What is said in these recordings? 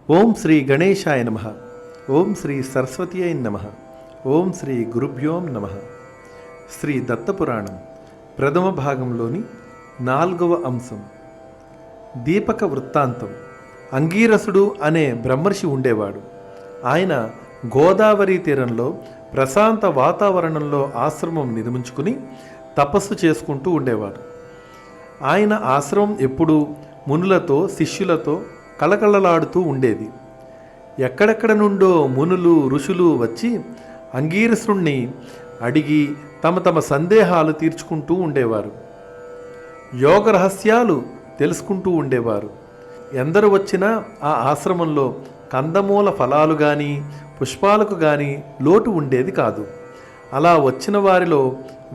ఓం శ్రీ గణేశాయ నమః. ఓం శ్రీ సరస్వతీయై నమః. ఓం శ్రీ గురుభ్యోం నమః. శ్రీ దత్తపురాణం ప్రథమ భాగంలోని 4వ అంశం దీపక వృత్తాంతం. అంగీరసుడు అనే బ్రహ్మర్షి ఉండేవాడు. ఆయన గోదావరి తీరంలో ప్రశాంత వాతావరణంలో ఆశ్రమం నిర్మించుకుని తపస్సు చేసుకుంటూ ఉండేవాడు. ఆయన ఆశ్రమం ఎప్పుడూ మునులతో శిష్యులతో కళకళలాడుతూ ఉండేది. ఎక్కడెక్కడ నుండో మునులు ఋషులు వచ్చి అంగీరసుణ్ణి అడిగి తమ తమ సందేహాలు తీర్చుకుంటూ ఉండేవారు. యోగ రహస్యాలు తెలుసుకుంటూ ఉండేవారు. ఎందరు వచ్చినా ఆ ఆశ్రమంలో కందమూల ఫలాలు కానీ పుష్పాలకు కానీ లోటు ఉండేది కాదు. అలా వచ్చిన వారిలో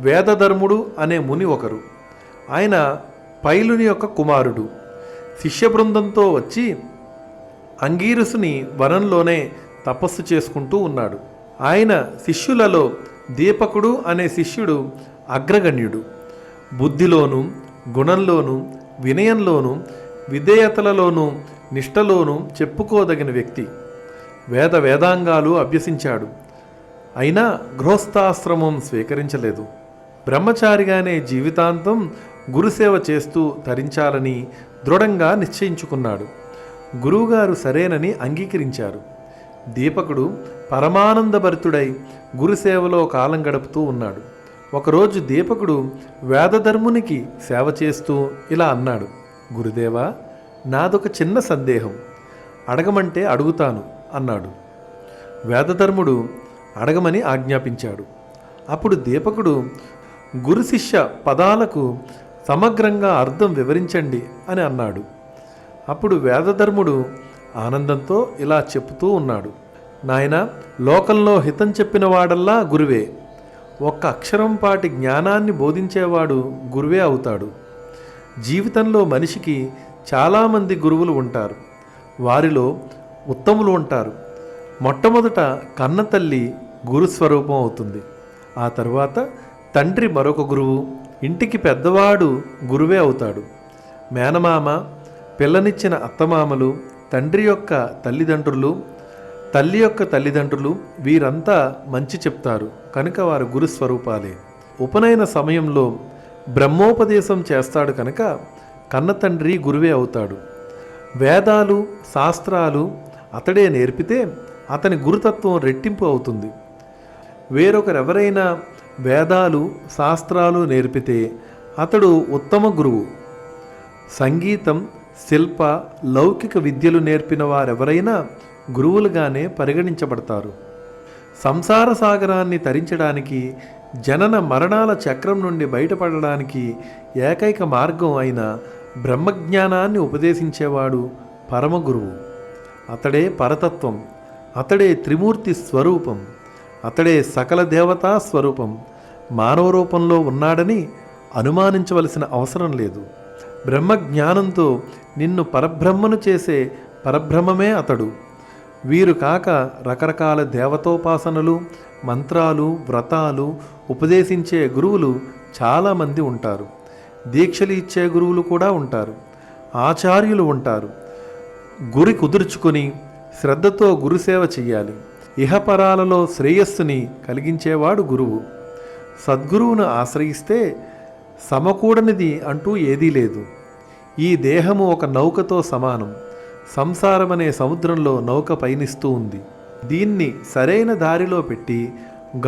వేదధర్ముడు అనే ముని ఒకరు. ఆయన పైలుని యొక్క కుమారుడు. శిష్య బృందంతో వచ్చి అంగీరసుని వనంలోనే తపస్సు చేసుకుంటూ ఉన్నాడు. ఆయన శిష్యులలో దీపకుడు అనే శిష్యుడు అగ్రగణ్యుడు. బుద్ధిలోనూ గుణంలోనూ వినయంలోనూ విధేయతలలోనూ నిష్టలోనూ చెప్పుకోదగిన వ్యక్తి. వేదాంగాలు అభ్యసించాడు. అయినా గృహస్థాశ్రమం స్వీకరించలేదు. బ్రహ్మచారిగానే జీవితాంతం గురుసేవ చేస్తూ తరించాలని దృఢంగా నిశ్చయించుకున్నాడు. గురువుగారు సరేనని అంగీకరించారు. దీపకుడు పరమానందభరితుడై గురుసేవలో కాలం గడుపుతూ ఉన్నాడు. ఒకరోజు దీపకుడు వేదధర్మునికి సేవ చేస్తూ ఇలా అన్నాడు. గురుదేవా, నాదొక చిన్న సందేహం, అడగమంటే అడుగుతాను అన్నాడు. వేదధర్ముడు అడగమని ఆజ్ఞాపించాడు. అప్పుడు దీపకుడు గురు శిష్య పదాలకు సమగ్రంగా అర్థం వివరించండి అని అన్నాడు. అప్పుడు వేదధర్ముడు ఆనందంతో ఇలా చెప్తూ ఉన్నాడు. నాయనా, లోకంలో హితం చెప్పిన వాడల్లా గురువే. ఒక్క అక్షరం పాటి జ్ఞానాన్ని బోధించేవాడు గురువే అవుతాడు. జీవితంలో మనిషికి చాలామంది గురువులు ఉంటారు. వారిలో ఉత్తములు ఉంటారు. మొట్టమొదట కన్నతల్లి గురుస్వరూపం అవుతుంది. ఆ తర్వాత తండ్రి మరొక గురువు, ఇంటికి పెద్దవాడు గురువే అవుతాడు. మేనమామ, పిల్లనిచ్చిన అత్తమామలు, తండ్రి యొక్క తల్లిదండ్రులు, తల్లి యొక్క తల్లిదండ్రులు వీరంతా మంచి చెప్తారు కనుక వారు గురుస్వరూపాలే. ఉపనయన సమయంలో బ్రహ్మోపదేశం చేస్తాడు కనుక కన్నతండ్రి గురువే అవుతాడు. వేదాలు శాస్త్రాలు అతడే నేర్పితే అతని గురుతత్వం రెట్టింపు అవుతుంది. వేరొకరెవరైనా వేదాలు శాస్త్రాలు నేర్పితే అతడు ఉత్తమ గురువు. సంగీతం, శిల్ప, లౌకిక విద్యలు నేర్పిన వారెవరైనా గురువులుగానే పరిగణించబడతారు. సంసార సాగరాన్ని తరించడానికి, జనన మరణాల చక్రం నుండి బయటపడడానికి ఏకైక మార్గం అయిన బ్రహ్మజ్ఞానాన్ని ఉపదేశించేవాడు పరమగురువు. అతడే పరతత్వం. అతడే త్రిమూర్తి స్వరూపం. అతడే సకల దేవతా స్వరూపం. మానవ రూపంలో ఉన్నాడని అనుమానించవలసిన అవసరం లేదు. బ్రహ్మజ్ఞానంతో నిన్ను పరబ్రహ్మను చేసే పరబ్రహ్మమే అతడు. వీరు కాక రకరకాల దేవతోపాసనలు, మంత్రాలు, వ్రతాలు ఉపదేశించే గురువులు చాలామంది ఉంటారు. దీక్షలు ఇచ్చే గురువులు కూడా ఉంటారు. ఆచార్యులు ఉంటారు. గురి కుదుర్చుకొని శ్రద్ధతో గురుసేవ చెయ్యాలి. ఇహపరాలలో శ్రేయస్సుని కలిగించేవాడు గురువు. సద్గురువును ఆశ్రయిస్తే సమకూడనిది అంటూ ఏదీ లేదు. ఈ దేహము ఒక నౌకతో సమానం. సంసారమనే సముద్రంలో నౌక పయనిస్తూ ఉంది. దీన్ని సరైన దారిలో పెట్టి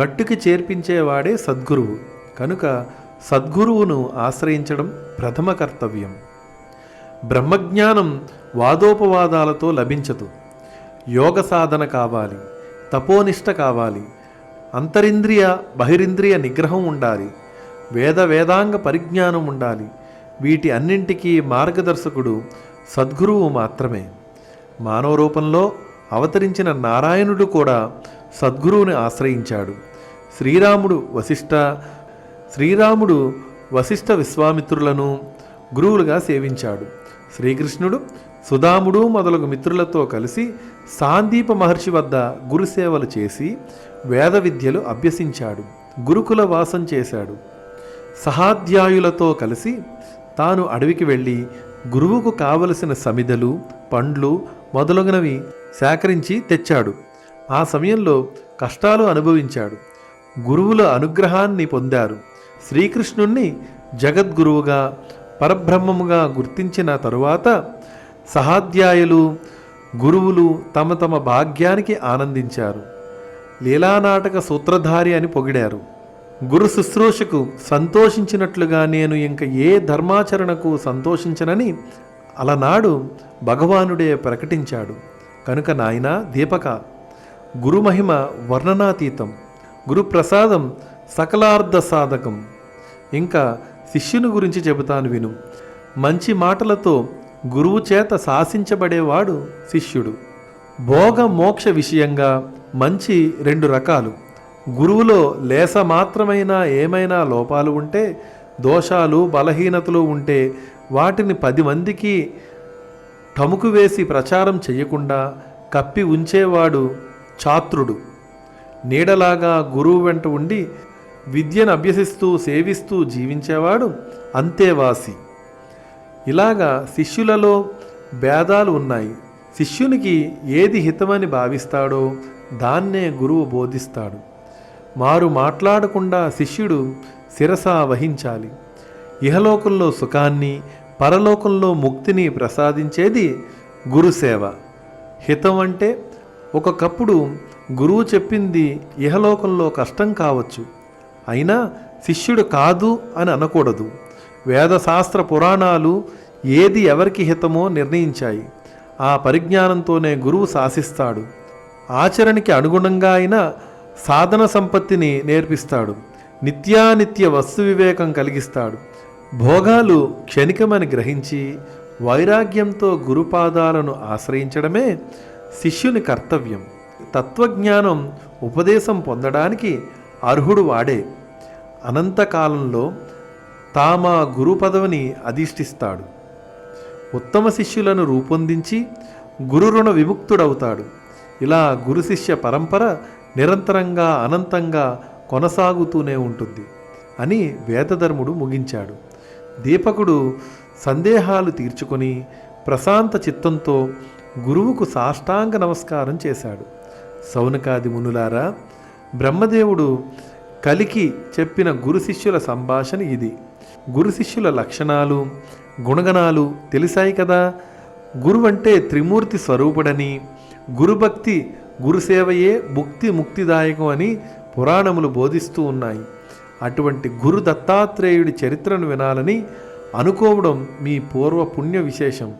గట్టుకి చేర్పించేవాడే సద్గురువు. కనుక సద్గురువును ఆశ్రయించడం ప్రథమ కర్తవ్యం. బ్రహ్మజ్ఞానం వాదోపవాదాలతో లభించదు. యోగ సాధన కావాలి, తపోనిష్ట కావాలి, అంతరింద్రియ బహిరింద్రియ నిగ్రహం ఉండాలి, వేదాంగ పరిజ్ఞానం ఉండాలి. వీటి అన్నింటికీ మార్గదర్శకుడు సద్గురువు మాత్రమే. మానవ రూపంలో అవతరించిన నారాయణుడు కూడా సద్గురువుని ఆశ్రయించాడు. శ్రీరాముడు వశిష్ఠ విశ్వామిత్రులను గురువులుగా సేవించాడు. శ్రీకృష్ణుడు సుధాముడు మొదలగు మిత్రులతో కలిసి సాందీప మహర్షి వద్ద గురుసేవలు చేసి వేద విద్యలు అభ్యసించాడు. గురుకుల వాసం చేశాడు. సహాధ్యాయులతో కలిసి తాను అడవికి వెళ్ళి గురువుకు కావలసిన సమిదలు, పండ్లు, మొదలగునవి సేకరించి తెచ్చాడు. ఆ సమయంలో కష్టాలు అనుభవించాడు. గురువుల అనుగ్రహాన్ని పొందారు. శ్రీకృష్ణుణ్ణి జగద్గురువుగా పరబ్రహ్మముగా గుర్తించిన తరువాత సహాధ్యాయులు గురువులు తమ తమ భాగ్యానికి ఆనందించారు. లీలానాటక సూత్రధారి అని పొగిడారు. గురు శుశ్రూషకు సంతోషించినట్లుగా నేను ఇంక ఏ ధర్మాచరణకు సంతోషించనని అలనాడు భగవానుడే ప్రకటించాడు. కనుక నాయనా దీపక, గురుమహిమ వర్ణనాతీతం, గురుప్రసాదం సకలార్థ సాధకం. ఇంకా శిష్యుని గురించి చెబుతాను విను. మంచి మాటలతో గురువు చేత శాసించబడేవాడు శిష్యుడు. భోగ మోక్ష విషయంగా మంచి 2 రకాలు. గురువులో లేస మాత్రమైనా ఏమైనా లోపాలు ఉంటే, దోషాలు బలహీనతలు ఉంటే వాటిని 10 మందికి టముకు వేసి ప్రచారం చేయకుండా కప్పి ఉంచేవాడు ఛాత్రుడు. నీడలాగా గురువు వెంట ఉండి విద్యను అభ్యసిస్తూ సేవిస్తూ జీవించేవాడు అంతేవాసి. ఇలాగా శిష్యులలో భేదాలు ఉన్నాయి. శిష్యునికి ఏది హితమని భావిస్తాడో దాన్నే గురువు బోధిస్తాడు. మారు మాట్లాడకుండా శిష్యుడు శిరస వహించాలి. ఇహలోకంలో సుఖాన్ని, పరలోకంలో ముక్తిని ప్రసాదించేది గురుసేవ. హితం అంటే ఒకప్పుడు గురువు చెప్పింది ఇహలోకంలో కష్టం కావచ్చు, అయినా శిష్యుడు కాదు అని అనకూడదు. వేదశాస్త్ర పురాణాలు ఏది ఎవరికి హితమో నిర్ణయించాయి. ఆ పరిజ్ఞానంతోనే గురువు శాసిస్తాడు. ఆచరణకి అనుగుణంగా అయిన సాధన సంపత్తిని నేర్పిస్తాడు. నిత్యానిత్య వస్తు వివేకం కలిగిస్తాడు. భోగాలు క్షణికమని గ్రహించి వైరాగ్యంతో గురుపాదాలను ఆశ్రయించడమే శిష్యుని కర్తవ్యం. తత్వజ్ఞానం ఉపదేశం పొందడానికి అర్హుడు వాడే. అనంతకాలంలో తామా గురు పదవిని అధిష్ఠిస్తాడు. ఉత్తమ శిష్యులను రూపొందించి గురు రుణ విముక్తుడవుతాడు. ఇలా గురు శిష్య పరంపర నిరంతరంగా అనంతంగా కొనసాగుతూనే ఉంటుంది అని వేదధర్ముడు ముగించాడు. దీపకుడు సందేహాలు తీర్చుకొని ప్రశాంత చిత్తంతో గురువుకు సాష్టాంగ నమస్కారం చేశాడు. సౌనకాది మునులారా, బ్రహ్మదేవుడు కలికి చెప్పిన గురు శిష్యుల సంభాషణ ఇది. గురు శిష్యుల లక్షణాలు, గుణగణాలు తెలిసాయి కదా. గురువంటే త్రిమూర్తి స్వరూపుడని, గురుభక్తి గురుసేవయే భుక్తి ముక్తిదాయకం అని పురాణములు బోధిస్తూ ఉన్నాయి. అటువంటి గురు దత్తాత్రేయుడి చరిత్రను వినాలని అనుకోవడం మీ పూర్వ పుణ్య విశేషం.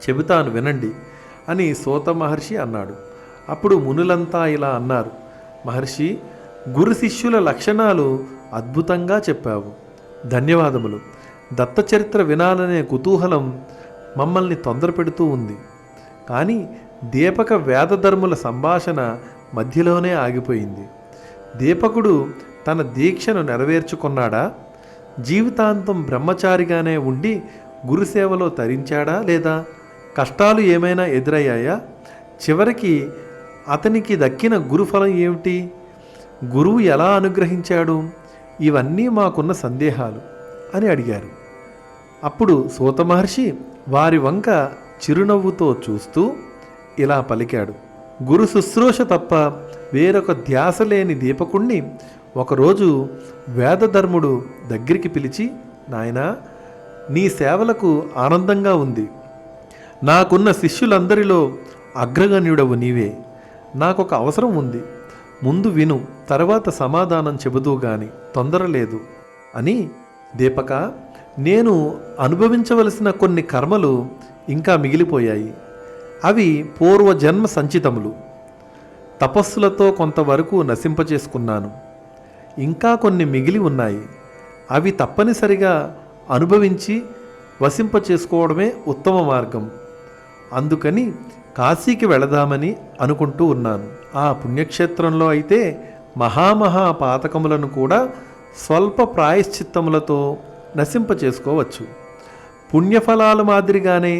చెబుతాను వినండి అని సూత మహర్షి అన్నాడు. అప్పుడు మునులంతా ఇలా అన్నారు: మహర్షి, గురు శిష్యుల లక్షణాలు అద్భుతంగా చెప్పావు. ధన్యవాదములు. దత్త చరిత్ర వినాలనే కుతూహలం మమ్మల్ని తొందరపెడుతూ ఉంది. కానీ దీపక వేదధర్ముల సంభాషణ మధ్యలోనే ఆగిపోయింది. దీపకుడు తన దీక్షను నెరవేర్చుకున్నాడా? జీవితాంతం బ్రహ్మచారిగానే ఉండి గురుసేవలో తరించాడా లేదా? కష్టాలు ఏమైనా ఎదురయ్యాయా? చివరికి అతనికి దక్కిన గురుఫలం ఏమిటి? గురువు ఎలా అనుగ్రహించాడు? ఇవన్నీ మాకున్న సందేహాలు అని అడిగారు. అప్పుడు సూత మహర్షి వారి వంక చిరునవ్వుతో చూస్తూ ఇలా పలికాడు: గురు శుశ్రూష తప్ప వేరొక ధ్యాస లేని దీపకుణ్ణి ఒకరోజు వేదధర్ముడు దగ్గరికి పిలిచి, నాయనా, నీ సేవలకు ఆనందంగా ఉంది. నాకున్న శిష్యులందరిలో అగ్రగణ్యుడవు నీవే. నాకొక అవసరం ఉంది. ముందు విను, తర్వాత సమాధానం చెబుతూ గాని తొందర లేదు అని. దీపక, నేను అనుభవించవలసిన కొన్ని కర్మలు ఇంకా మిగిలిపోయాయి. అవి పూర్వజన్మ సంచితములు. తపస్సులతో కొంతవరకు నశింపచేసుకున్నాను. ఇంకా కొన్ని మిగిలి ఉన్నాయి. అవి తప్పనిసరిగా అనుభవించి వశింపచేసుకోవడమే ఉత్తమ మార్గం. అందుకని కాశీకి వెళదామని అనుకుంటూ ఉన్నాను. ఆ పుణ్యక్షేత్రంలో అయితే మహామహా పాతకములను కూడా స్వల్ప ప్రాయశ్చిత్తములతో నశింపచేసుకోవచ్చు. పుణ్యఫలాలు మాదిరిగానే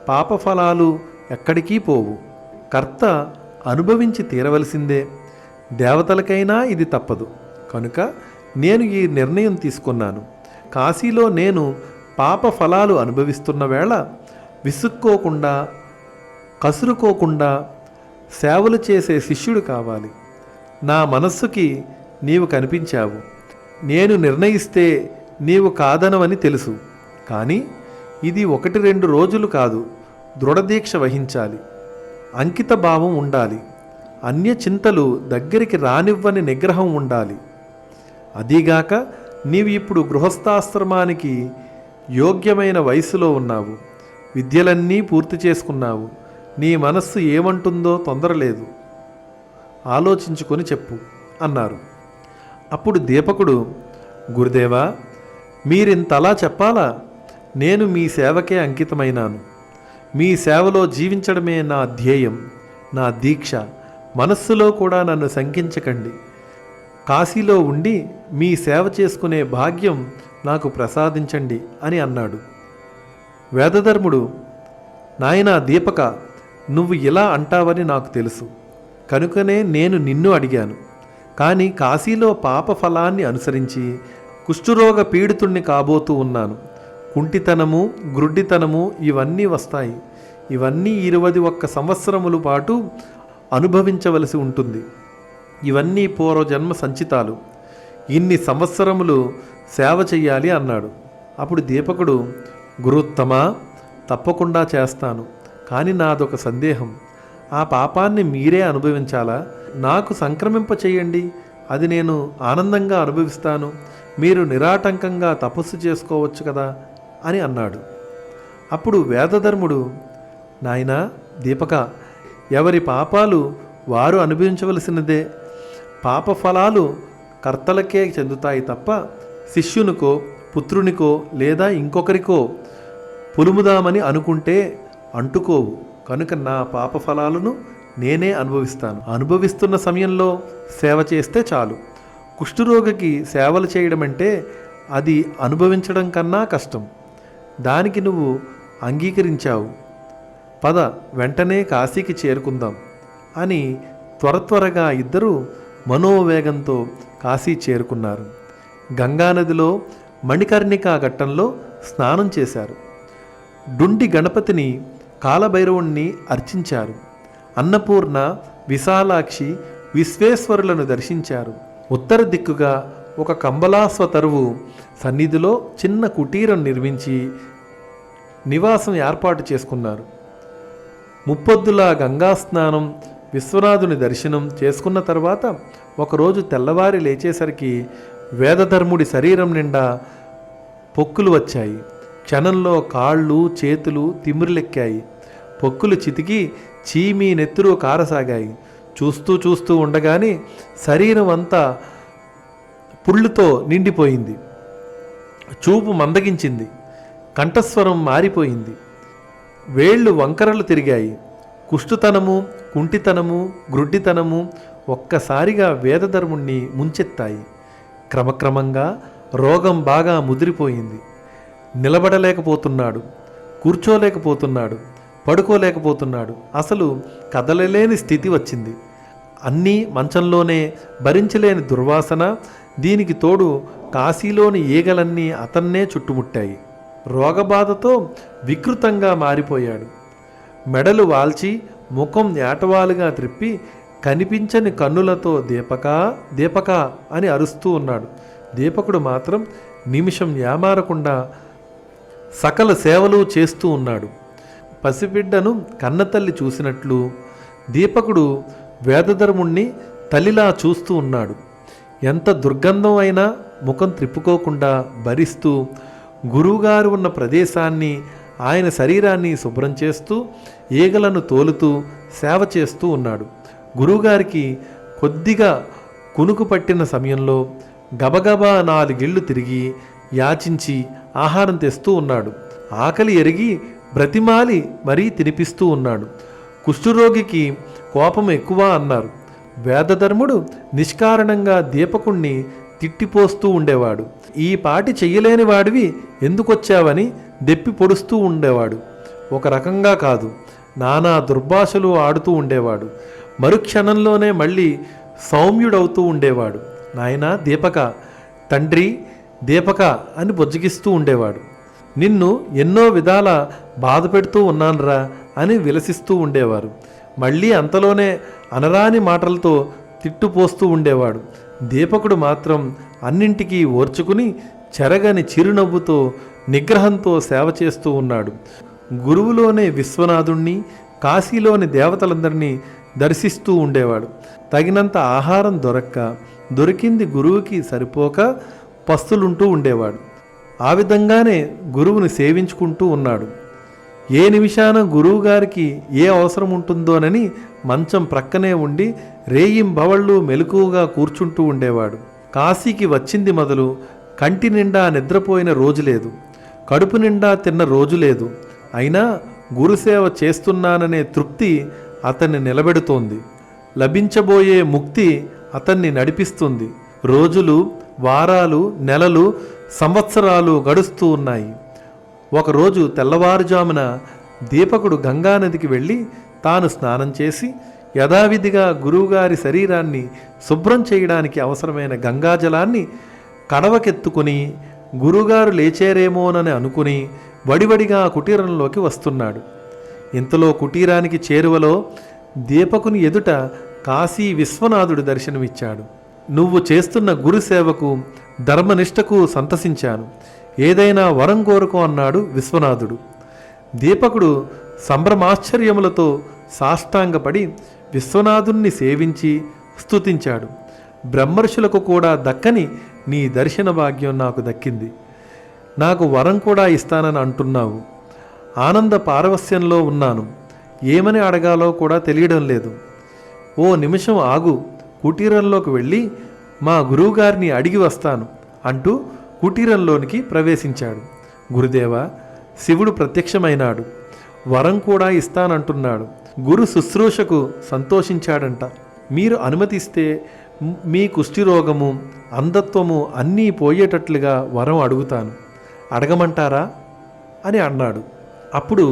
పాపఫలాలు ఎక్కడికి పోవు. కర్త అనుభవించి తీరవలసిందే. దేవతలకైనా ఇది తప్పదు. కనుక నేను ఈ నిర్ణయం తీసుకున్నాను. కాశీలో నేను పాప ఫలాలు అనుభవిస్తున్న వేళ విసుక్కోకుండా కసురుకోకుండా సేవలు చేసే శిష్యుడు కావాలి. నా మనస్సుకి నీవు కనిపించావు. నేను నిర్ణయిస్తే నీవు కాదనవని తెలుసు. కానీ ఇది 1-2 రోజులు కాదు. దృఢదీక్ష వహించాలి. అంకిత భావం ఉండాలి. అన్య చింతలు దగ్గరికి రానివ్వని నిగ్రహం ఉండాలి. అదీగాక నీవు ఇప్పుడు గృహస్థాశ్రమానికి యోగ్యమైన వయసులో ఉన్నావు. విద్యలన్నీ పూర్తి చేసుకున్నావు. నీ మనస్సు ఏమంటుందో తొందరలేదు. ఆలోచించుకొని చెప్పు అన్నారు. అప్పుడు దీపకుడు, గురుదేవా, మీరింతలా చెప్పాలా? నేను మీ సేవకే అంకితమైనాను. మీ సేవలో జీవించడమే నా ధ్యేయం, నా దీక్ష. మనస్సులో కూడా నన్ను శంకించకండి. కాశీలో ఉండి మీ సేవ చేసుకునే భాగ్యం నాకు ప్రసాదించండి అని అన్నాడు. వేదధర్ముడు, నాయనా దీపక, నువ్వు ఇలా అంటావని నాకు తెలుసు. కనుకనే నేను నిన్ను అడిగాను. కానీ కాశీలో పాప ఫలాన్ని అనుసరించి కుష్ఠరోగ పీడితుణ్ణి కాబోతూ ఉన్నాను. కుంటితనము, గ్రుడ్డితనము ఇవన్నీ వస్తాయి. ఇవన్నీ 21 సంవత్సరముల పాటు అనుభవించవలసి ఉంటుంది. ఇవన్నీ పూర్వజన్మ సంచితాలు. ఇన్ని సంవత్సరములు సేవ చెయ్యాలి అన్నాడు. అప్పుడు దీపకుడు, గురుత్తమా, తప్పకుండా చేస్తాను. కానీ నాదొక సందేహం. ఆ పాపాన్ని మీరే అనుభవించాలా? నాకు సంక్రమింప చేయండి. అది నేను ఆనందంగా అనుభవిస్తాను. మీరు నిరాటంకంగా తపస్సు చేసుకోవచ్చు కదా అని అన్నాడు. అప్పుడు వేదధర్ముడు, నాయనా దీపక, ఎవరి పాపాలు వారు అనుభవించవలసినదే. పాప ఫలాలు కర్తలకే చెందుతాయి తప్ప శిష్యునికో, పుత్రునికో లేదా ఇంకొకరికో పులుముదామని అనుకుంటే అంటుకోవు. కనుక నా పాప ఫలాలను నేనే అనుభవిస్తాను. అనుభవిస్తున్న సమయంలో సేవ చేస్తే చాలు. కుష్ఠరోగికి సేవలు చేయడం అంటే అది అనుభవించడం కన్నా కష్టం. దానికి నువ్వు అంగీకరించావు. పద, వెంటనే కాశీకి చేరుకుందాం అని త్వరగా ఇద్దరూ మనోవేగంతో కాశీ చేరుకున్నారు. గంగానదిలో మణికర్ణికా ఘట్టంలో స్నానం చేశారు. డుండి గణపతిని, కాలభైరవుణ్ణి అర్చించారు. అన్నపూర్ణ, విశాలాక్షి, విశ్వేశ్వరులను దర్శించారు. ఉత్తర దిక్కుగా ఒక కంబలాశ్వతరువు సన్నిధిలో చిన్న కుటీరం నిర్మించి నివాసం ఏర్పాటు చేసుకున్నారు. ముప్పొద్దులా గంగా స్నానం, విశ్వనాథుని దర్శనం చేసుకున్న తర్వాత ఒకరోజు తెల్లవారి లేచేసరికి వేదధర్ముడి శరీరం నిండా పొక్కులు వచ్చాయి. క్షణంలో కాళ్ళు, చేతులు తిమ్మిరులెక్కాయి. పొక్కులు చితికి చీమి, నెత్తురు కారసాగాయి. చూస్తూ ఉండగానే శరీరం అంతా పుళ్ళుతో నిండిపోయింది. చూపు మందగించింది. కంఠస్వరం మారిపోయింది. వేళ్ళు వంకరలు తిరిగాయి. కుష్ఠుతనము, కుంటితనము, గ్రుడ్డితనము ఒక్కసారిగా వేదధర్ముణ్ణి ముంచెత్తాయి. క్రమక్రమంగా రోగం బాగా ముదిరిపోయింది. నిలబడలేకపోతున్నాడు, కూర్చోలేకపోతున్నాడు, పడుకోలేకపోతున్నాడు. అసలు కదలలేని స్థితి వచ్చింది. అన్నీ మంచంలోనే. భరించలేని దుర్వాసన, దీనికి తోడు కాశీలోని ఈగలన్నీ అతన్నే చుట్టుముట్టాయి. రోగబాధతో వికృతంగా మారిపోయాడు. మెడలు వాల్చి ముఖం ఏటవాలుగా త్రిప్పి కనిపించని కన్నులతో దీపకా దీపకా అని అరుస్తూ ఉన్నాడు. దీపకుడు మాత్రం నిమిషం ఏమారకుండా సకల సేవలు చేస్తూ ఉన్నాడు. పసిబిడ్డను కన్నతల్లి చూసినట్లు దీపకుడు వేదధర్ముణ్ణి తల్లిలా చూస్తూ ఉన్నాడు. ఎంత దుర్గంధం అయినా ముఖం త్రిప్పుకోకుండా భరిస్తూ గురువుగారు ఉన్న ప్రదేశాన్ని, ఆయన శరీరాన్ని శుభ్రం చేస్తూ ఈగలను తోలుతూ సేవ చేస్తూ ఉన్నాడు. గురువుగారికి కొద్దిగా కునుకు పట్టిన సమయంలో గబగబా 4 ఇళ్ళు తిరిగి యాచించి ఆహారం తెస్తూ ఉన్నాడు. ఆకలి ఎరిగి బ్రతిమాలి మరీ తినిపిస్తూ ఉన్నాడు. కుష్ఠరోగికి కోపం ఎక్కువ అన్నారు. వేదధర్ముడు నిష్కారణంగా దీపకుణ్ణి తిట్టిపోస్తూ ఉండేవాడు. ఈ పాటి చెయ్యలేని వాడివి ఎందుకొచ్చావని దెప్పి పొడుస్తూ ఉండేవాడు. ఒక రకంగా కాదు, నానా దుర్భాషలు ఆడుతూ ఉండేవాడు. మరుక్షణంలోనే మళ్ళీ సౌమ్యుడవుతూ ఉండేవాడు. నాయనా దీపక, తండ్రి దీపక అని బొజ్జగిస్తూ ఉండేవాడు. నిన్ను ఎన్నో విధాల బాధ పెడుతూ ఉన్నానురా అని విలసిస్తూ ఉండేవారు. మళ్ళీ అంతలోనే అనరాని మాటలతో తిట్టుపోస్తూ ఉండేవాడు. దీపకుడు మాత్రం అన్నింటికీ ఓర్చుకుని చెరగని చిరునవ్వుతో నిగ్రహంతో సేవ చేస్తూ ఉన్నాడు. గురువులోనే విశ్వనాథుణ్ణి, కాశీలోని దేవతలందరినీ దర్శిస్తూ ఉండేవాడు. తగినంత ఆహారం దొరికింది గురువుకి సరిపోక పస్తులుంటూ ఉండేవాడు. ఆ విధంగానే గురువుని సేవించుకుంటూ ఉన్నాడు. ఏ నిమిషాన గురువుగారికి ఏ అవసరం ఉంటుందోనని మంచం ప్రక్కనే ఉండి రేయింబవళ్ళు మెలకువగా కూర్చుంటూ ఉండేవాడు. కాశీకి వచ్చింది మొదలు కంటి నిండా నిద్రపోయిన రోజు లేదు, కడుపు నిండా తిన్న రోజు లేదు. అయినా గురుసేవ చేస్తున్నాననే తృప్తి అతన్ని నిలబెడుతోంది. లభించబోయే ముక్తి అతన్ని నడిపిస్తుంది. రోజులు, వారాలు, నెలలు, సంవత్సరాలు గడుస్తూ ఉన్నాయి. ఒకరోజు తెల్లవారుజామున దీపకుడు గంగానదికి వెళ్ళి తాను స్నానం చేసి యథావిధిగా గురువుగారి శరీరాన్ని శుభ్రం చేయడానికి అవసరమైన గంగాజలాన్ని కడవకెత్తుకుని గురువుగారు లేచారేమోనని అనుకుని వడివడిగా కుటీరంలోకి వస్తున్నాడు. ఇంతలో కుటీరానికి చేరువలో దీపకుని ఎదుట కాశీ విశ్వనాథుడు దర్శనమిచ్చాడు. నువ్వు చేస్తున్న గురుసేవకు, ధర్మనిష్టకు సంతసించాను. ఏదైనా వరం కోరుకో అన్నాడు విశ్వనాథుడు. దీపకుడు సంభ్రమాశ్చర్యములతో సాష్టాంగపడి విశ్వనాథుణ్ణి సేవించి స్తుతించాడు. బ్రహ్మర్షులకు కూడా దక్కని నీ దర్శన భాగ్యం నాకు దక్కింది. నాకు వరం కూడా ఇస్తానని అంటున్నావు. ఆనంద పారవస్యంలో ఉన్నాను. ఏమని అడగాలో కూడా తెలియడం లేదు. ఓ నిమిషం ఆగు, కుటీరంలోకి వెళ్ళి మా గురువుగారిని అడిగి వస్తాను అంటూ కుటీరంలోనికి ప్రవేశించాడు. గురుదేవా, శివుడు ప్రత్యక్షమైనాడు. వరం కూడా ఇస్తానంటున్నాడు. గురు శుశ్రూషకు సంతోషించాడంట. మీరు అనుమతిస్తే మీ కుష్ఠిరోగము, అంధత్వము అన్నీ పోయేటట్లుగా వరం అడుగుతాను. అడగమంటారా అని అన్నాడు. అప్పుడు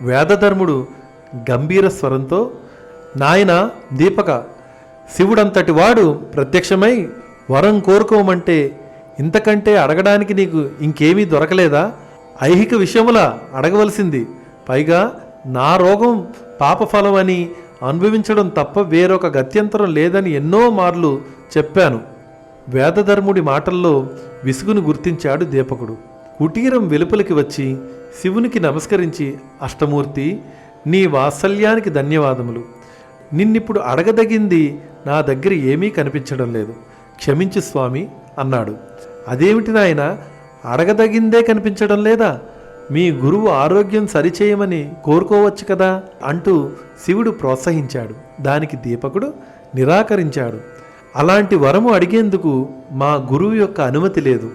వేదధర్ముడు గంభీర స్వరంతో, నాయనా దీపక, శివుడంతటి వాడు ప్రత్యక్షమై వరం కోరుకోమంటే ఇంతకంటే అడగడానికి నీకు ఇంకేమీ దొరకలేదా? ఐహిక విషయములా అడగవలసింది. పైగా నా రోగం పాపఫలం అని అనుభవించడం తప్ప వేరొక గత్యంతరం లేదని ఎన్నో మార్లు చెప్పాను. వేదధర్ముడి మాటల్లో విసుగును గుర్తించాడు దీపకుడు. కుటీరం వెలుపలికి వచ్చి శివునికి నమస్కరించి, అష్టమూర్తి, నీ వాత్సల్యానికి ధన్యవాదములు. నిన్నిప్పుడు అడగదగింది నా దగ్గర ఏమీ కనిపించడం లేదు. క్షమించు స్వామి అన్నాడు. అదేమిటి నాయన, అడగదగిందే కనిపించడం లేదా? మీ గురువు ఆరోగ్యం సరిచేయమని కోరుకోవచ్చు కదా అంటూ శివుడు ప్రోత్సహించాడు. దానికి దీపకుడు నిరాకరించాడు. అలాంటి వరము అడిగేందుకు మా గురువు యొక్క అనుమతి లేదు.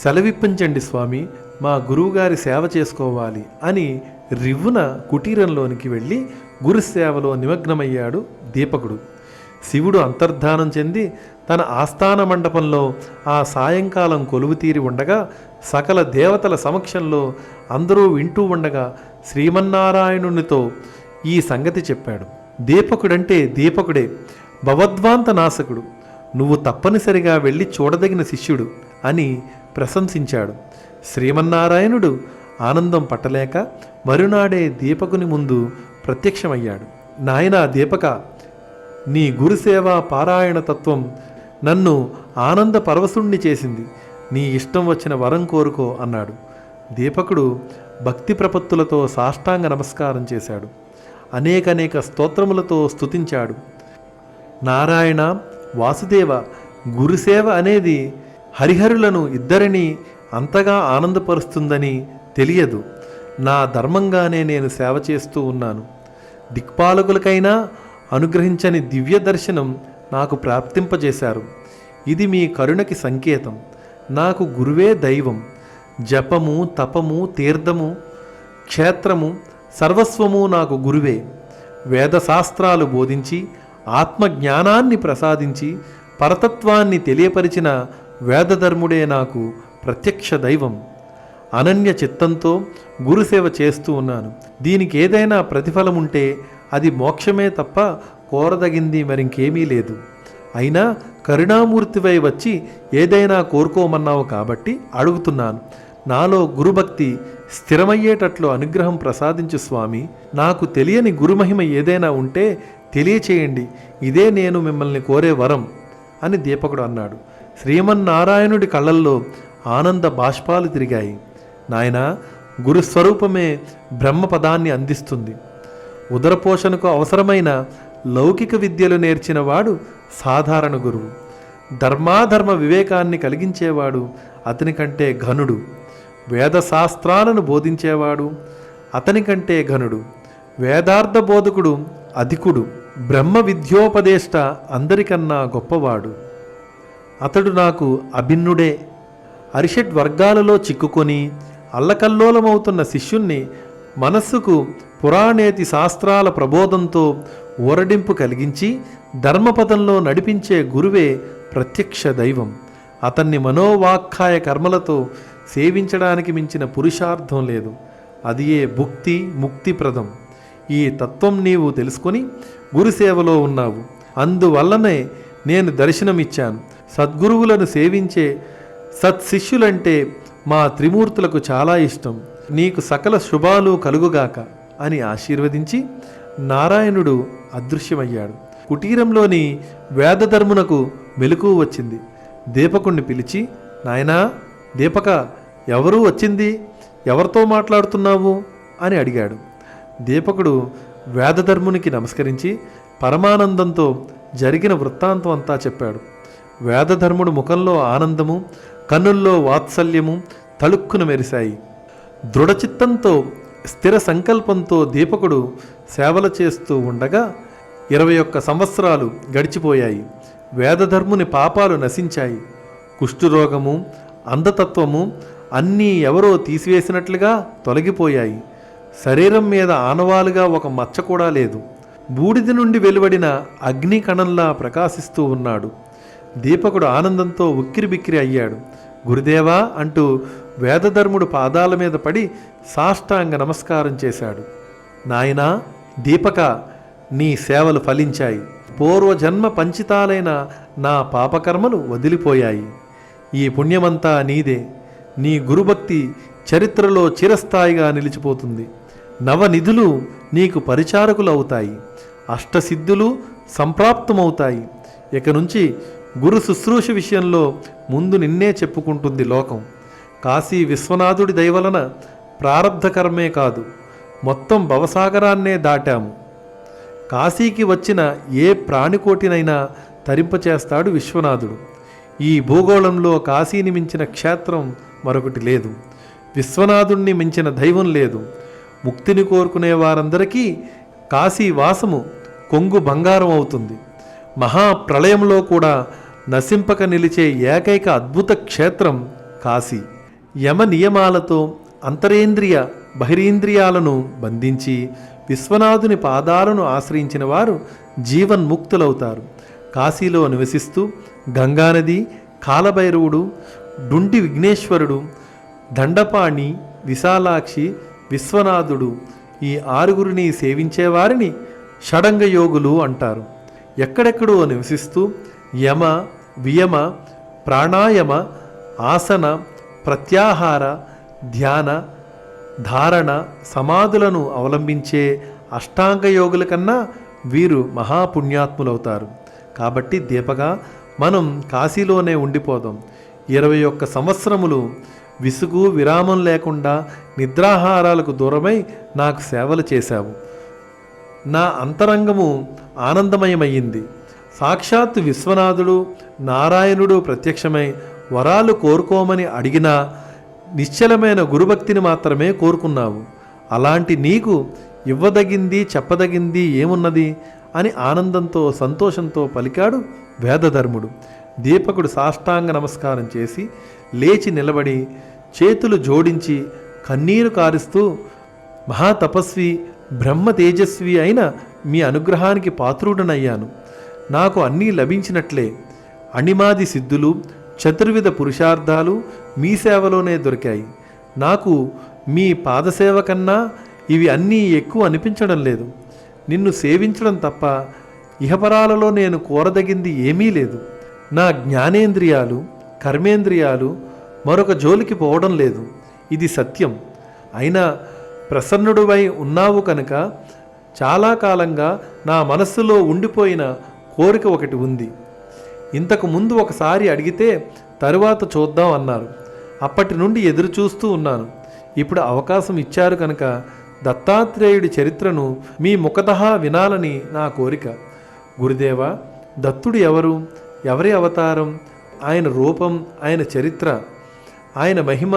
సెలవిప్పించండి స్వామి, మా గురువుగారి సేవ చేసుకోవాలి అని రివ్వున కుటీరంలోనికి వెళ్ళి గురుసేవలో నిమగ్నమయ్యాడు దీపకుడు. శివుడు అంతర్ధానం చెంది తన ఆస్థాన మండపంలో ఆ సాయంకాలం కొలువుతీరి ఉండగా సకల దేవతల సమక్షంలో అందరూ వింటూ ఉండగా శ్రీమన్నారాయణునితో ఈ సంగతి చెప్పాడు. దీపకుడంటే దీపకుడే, భవద్వాంత నాశకుడు, నువ్వు తప్పనిసరిగా వెళ్ళి చూడదగిన శిష్యుడు అని ప్రశంసించాడు. శ్రీమన్నారాయణుడు ఆనందం పట్టలేక మరునాడే దీపకుని ముందు ప్రత్యక్షమయ్యాడు. నాయనా దీపక, నీ గురుసేవా పారాయణ తత్వం నన్ను ఆనంద పరవశుణ్ణి చేసింది. నీ ఇష్టం వచ్చిన వరం కోరుకో అన్నాడు. దీపకుడు భక్తి ప్రపత్తులతో సాష్టాంగ నమస్కారం చేశాడు. అనేక స్తోత్రములతో స్తుతించాడు. నారాయణ, వాసుదేవ, గురుసేవ అనేది హరిహరులను ఇద్దరినీ అంతగా ఆనందపరుస్తుందని తెలియదు. నా ధర్మంగానే నేను సేవ చేస్తూ ఉన్నాను. దిక్పాలకులకైనా అనుగ్రహించని దివ్య దర్శనం నాకు ప్రాప్తింపజేశారు. ఇది మీ కరుణకి సంకేతం. నాకు గురువే దైవం. జపము, తపము, తీర్థము, క్షేత్రము, సర్వస్వము నాకు గురువే. వేదశాస్త్రాలు బోధించి ఆత్మజ్ఞానాన్ని ప్రసాదించి పరతత్వాన్ని తెలియపరిచిన వేదధర్ముడే నాకు ప్రత్యక్ష దైవం. అనన్య చిత్తంతో గురుసేవ చేస్తూ ఉన్నాను. దీనికి ఏదైనా ప్రతిఫలం ఉంటే అది మోక్షమే తప్ప కోరదగింది మరింకేమీ లేదు. అయినా కరుణామూర్తివై వచ్చి ఏదైనా కోరుకోమన్నావు కాబట్టి అడుగుతున్నాను. నాలో గురుభక్తి స్థిరమయ్యేటట్లు అనుగ్రహం ప్రసాదించు స్వామి. నాకు తెలియని గురుమహిమ ఏదైనా ఉంటే తెలియచేయండి, ఇదే నేను మిమ్మల్ని కోరే వరం అని దీపకుడు అన్నాడు. శ్రీమన్నారాయణుడి కళ్ళల్లో ఆనంద బాష్పాలు తిరిగాయి. నాయనా, గురుస్వరూపమే బ్రహ్మపదాన్ని అందిస్తుంది. ఉదరపోషణకు అవసరమైన లౌకిక విద్యలు నేర్చినవాడు సాధారణ గురువు. ధర్మాధర్మ వివేకాన్ని కలిగించేవాడు అతని కంటే ఘనుడు. వేదశాస్త్రాలను బోధించేవాడు అతని కంటే ఘనుడు. వేదార్థ బోధకుడు అధికుడు. బ్రహ్మ విద్యోపదేష్ట అందరికన్నా గొప్పవాడు. అతడు నాకు అభిన్నుడే. అరిషడ్ వర్గాలలో చిక్కుకొని అల్లకల్లోలమవుతున్న శిష్యుణ్ణి మనస్సుకు పురాణేతి శాస్త్రాల ప్రబోధంతో ఊరడింపు కలిగించి ధర్మపదంలో నడిపించే గురువే ప్రత్యక్ష దైవం. అతన్ని మనోవాక్కాయ కర్మలతో సేవించడానికి మించిన పురుషార్థం లేదు. అది ఏ భుక్తి ముక్తిప్రదం. ఈ తత్వం నీవు తెలుసుకొని గురుసేవలో ఉన్నావు. అందువల్లనే నేను దర్శనమిచ్చాను. సద్గురువులను సేవించే సత్శిష్యులంటే మా త్రిమూర్తులకు చాలా ఇష్టం. నీకు సకల శుభాలు కలుగుగాక అని ఆశీర్వదించి నారాయణుడు అదృశ్యమయ్యాడు. కుటీరంలోని వేదధర్మునకు మెలకువ వచ్చింది. దీపకుణ్ణి పిలిచి, నాయనా దీపక, ఎవరూ వచ్చింది? ఎవరితో మాట్లాడుతున్నావు అని అడిగాడు. దీపకుడు వేదధర్మునికి నమస్కరించి పరమానందంతో జరిగిన వృత్తాంతం అంతా చెప్పాడు. వేదధర్ముడు ముఖంలో ఆనందము, కన్నుల్లో వాత్సల్యము తళుక్కున మెరిశాయి. దృఢచిత్తంతో స్థిర సంకల్పంతో దీపకుడు సేవలు చేస్తూ ఉండగా 21 సంవత్సరాలు గడిచిపోయాయి. వేదధర్ముని పాపాలు నశించాయి. కుష్ఠురోగము, అంధతత్వము అన్నీ ఎవరో తీసివేసినట్లుగా తొలగిపోయాయి. శరీరం మీద ఆనవాలుగా ఒక మచ్చ కూడా లేదు. బూడిద నుండి వెలువడిన అగ్ని కణంలా ప్రకాశిస్తూ ఉన్నాడు. దీపకుడు ఆనందంతో ఉక్కిరిబిక్కిరి అయ్యాడు. గురుదేవా అంటూ వేదధర్ముడు పాదాల మీద పడి సాష్టాంగ నమస్కారం చేశాడు. నాయనా దీపక, నీ సేవలు ఫలించాయి. పూర్వజన్మ పంచితాలైన నా పాపకర్మలు వదిలిపోయాయి. ఈ పుణ్యమంతా నీదే. నీ గురుభక్తి చరిత్రలో చిరస్థాయిగా నిలిచిపోతుంది. నవనిధులు నీకు పరిచారకులు అవుతాయి. అష్టసిద్ధులు సంప్రాప్తమవుతాయి. ఇక నుంచి గురు శుశ్రూష విషయంలో ముందు నిన్నే చెప్పుకుంటుంది లోకం. కాశీ విశ్వనాథుడి దయవలన ప్రారబ్ధ కర్మే కాదు, మొత్తం భవసాగరాన్నే దాటాము. కాశీకి వచ్చిన ఏ ప్రాణికోటినైనా తరింపచేస్తాడు విశ్వనాథుడు. ఈ భూగోళంలో కాశీని మించిన క్షేత్రం మరొకటి లేదు. విశ్వనాథుణ్ణి మించిన దైవం లేదు. ముక్తిని కోరుకునే వారందరికీ కాశీ వాసము కొంగు బంగారం అవుతుంది. మహాప్రళయంలో కూడా నశింపక నిలిచే ఏకైక అద్భుత క్షేత్రం కాశీ. యమ నియమాలతో అంతరేంద్రియ బహిరేంద్రియాలను బంధించి విశ్వనాథుని పాదాలను ఆశ్రయించిన వారు జీవన్ముక్తులవుతారు. కాశీలో నివసిస్తూ గంగానది, కాలభైరవుడు, డుండి విఘ్నేశ్వరుడు, దండపాణి, విశాలాక్షి, విశ్వనాథుడు ఈ 6గురిని సేవించేవారిని షడంగ యోగులు అంటారు. ఎక్కడెక్కడో నివసిస్తూ యమ, వియమ, ప్రాణాయమ, ఆసన, ప్రత్యాహార, ధ్యాన, ధారణ, సమాధులను అవలంబించే అష్టాంగ యోగుల కన్నా వీరు మహాపుణ్యాత్ములవుతారు. కాబట్టి దీపగా మనం కాశీలోనే ఉండిపోదాం. 21 సంవత్సరములు విసుగు విరామం లేకుండా నిద్రాహారాలకు దూరమై నాకు సేవలు చేశావు. నా అంతరంగము ఆనందమయమయ్యింది. సాక్షాత్తు విశ్వనాథుడు నారాయణుడు ప్రత్యక్షమై వరాలు కోరుకోమని అడిగినా నిశ్చలమైన గురుభక్తిని మాత్రమే కోరుకున్నావు. అలాంటి నీకు ఇవ్వదగింది చెప్పదగింది ఏమున్నది అని ఆనందంతో సంతోషంతో పలికాడు వేదధర్ముడు. దీపకుడు సాష్టాంగ నమస్కారం చేసి లేచి నిలబడి చేతులు జోడించి కన్నీరు కారుస్తూ, మహాతపస్వి బ్రహ్మ తేజస్వి అయిన మీ అనుగ్రహానికి పాత్రుడనయ్యాను. నాకు అన్నీ లభించినట్లే. అణిమాది సిద్ధులు, చతుర్విధ పురుషార్థాలు మీ సేవలోనే దొరికాయి. నాకు మీ పాదసేవ కన్నా ఇవి అన్నీ ఎక్కువ అనిపించడం లేదు. నిన్ను సేవించడం తప్ప ఇహపరాలలో నేను కోరదగింది ఏమీ లేదు. నా జ్ఞానేంద్రియాలు, కర్మేంద్రియాలు మరొక జోలికి పోవడం లేదు. ఇది సత్యం. అయినా ప్రసన్నుడివై ఉన్నావు కనుక చాలా కాలంగా నా మనస్సులో ఉండిపోయిన కోరిక ఒకటి ఉంది. ఇంతకు ముందు ఒకసారి అడిగితే తరువాత చూద్దాం అన్నారు. అప్పటి నుండి ఎదురు చూస్తూ ఉన్నాను. ఇప్పుడు అవకాశం ఇచ్చారు కనుక దత్తాత్రేయుడి చరిత్రను మీ ముఖతః వినాలని నా కోరిక. గురుదేవా, దత్తుడు ఎవరు? ఎవరి అవతారం? ఆయన రూపం, ఆయన చరిత్ర, ఆయన మహిమ,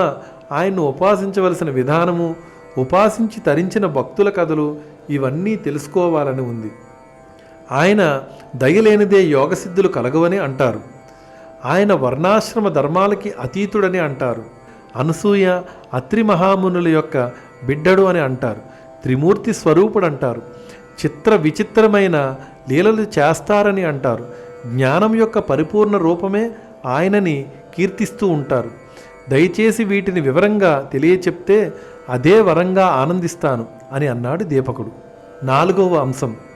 ఆయన్ను ఉపాసించవలసిన విధానము, ఉపాసించి తరించిన భక్తుల కథలు ఇవన్నీ తెలుసుకోవాలని ఉంది. ఆయన దయలేనిదే యోగసిద్ధులు కలగవని అంటారు. ఆయన వర్ణాశ్రమ ధర్మాలకి అతీతుడని అంటారు. అనసూయ అత్రి మహామునుల యొక్క బిడ్డడు అని అంటారు. త్రిమూర్తి స్వరూపుడు అంటారు. చిత్ర విచిత్రమైన లీలలు చేస్తారని అంటారు. జ్ఞానం యొక్క పరిపూర్ణ రూపమే ఆయనని కీర్తిస్తూ ఉంటారు. దయచేసి వీటిని వివరంగా తెలియచెప్తే అదే వరంగా ఆనందిస్తాను అని అన్నాడు దీపకుడు. 4వ అంశం.